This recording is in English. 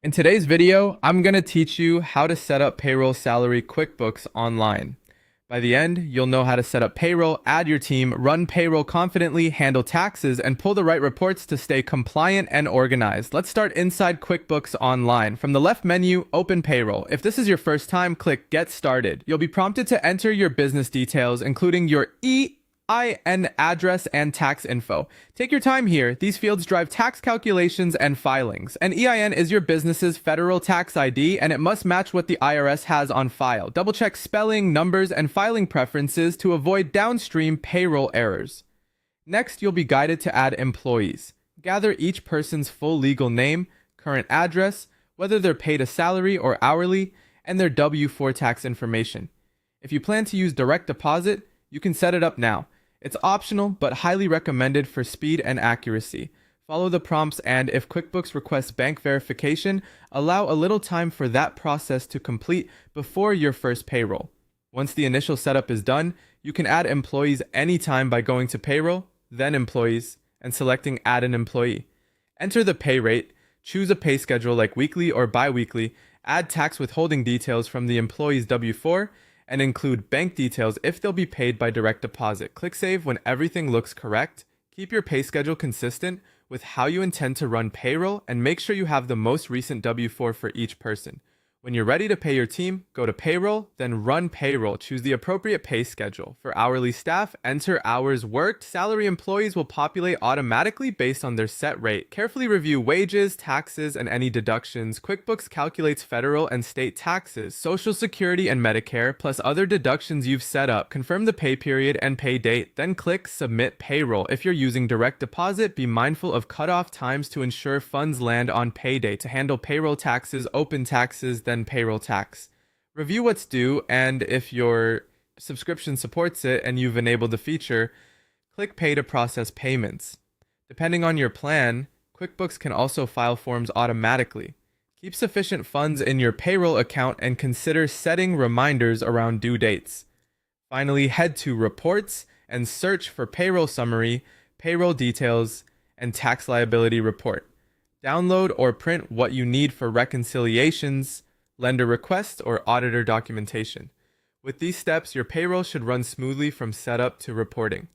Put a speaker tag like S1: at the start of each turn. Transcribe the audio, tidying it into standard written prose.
S1: In today's video, I'm going to teach you how to set up payroll salary QuickBooks online. By the end, you'll know how to set up payroll, add your team, run payroll confidently, handle taxes, and pull the right reports to stay compliant and organized. Let's start inside QuickBooks Online. From the left menu, open Payroll. If this is your first time, click Get Started. You'll be prompted to enter your business details, including your EIN address and tax info. Take your time here. These fields drive tax calculations and filings. An EIN is your business's federal tax ID, and it must match what the IRS has on file. Double check spelling, numbers, and filing preferences to avoid downstream payroll errors. Next, you'll be guided to add employees. Gather each person's full legal name, current address, whether they're paid a salary or hourly, and their W-4 tax information. If you plan to use direct deposit, you can set it up now. It's optional, but highly recommended for speed and accuracy. Follow the prompts, and if QuickBooks requests bank verification, allow a little time for that process to complete before your first payroll. Once the initial setup is done, you can add employees anytime by going to Payroll, then Employees, and selecting Add an Employee. Enter the pay rate, choose a pay schedule like weekly or bi-weekly, add tax withholding details from the employee's W-4, and include bank details if they'll be paid by direct deposit. Click Save when everything looks correct. Keep your pay schedule consistent with how you intend to run payroll, and make sure you have the most recent W-4 for each person. When you're ready to pay your team, go to Payroll, then Run Payroll. Choose the appropriate pay schedule. For hourly staff, enter hours worked. Salary employees will populate automatically based on their set rate. Carefully review wages, taxes, and any deductions. QuickBooks calculates federal and state taxes, Social Security and Medicare, plus other deductions you've set up. Confirm the pay period and pay date, then click Submit Payroll. If you're using direct deposit, be mindful of cutoff times to ensure funds land on payday. To handle payroll taxes, open taxes, then payroll tax. Review what's due, and if your subscription supports it and you've enabled the feature, click Pay to process payments. Depending on your plan, QuickBooks can also file forms automatically. Keep sufficient funds in your payroll account and consider setting reminders around due dates. Finally, head to Reports and search for Payroll Summary, Payroll Details, and Tax Liability Report. Download or print what you need for reconciliations, lender request, or auditor documentation. With these steps, your payroll should run smoothly from setup to reporting.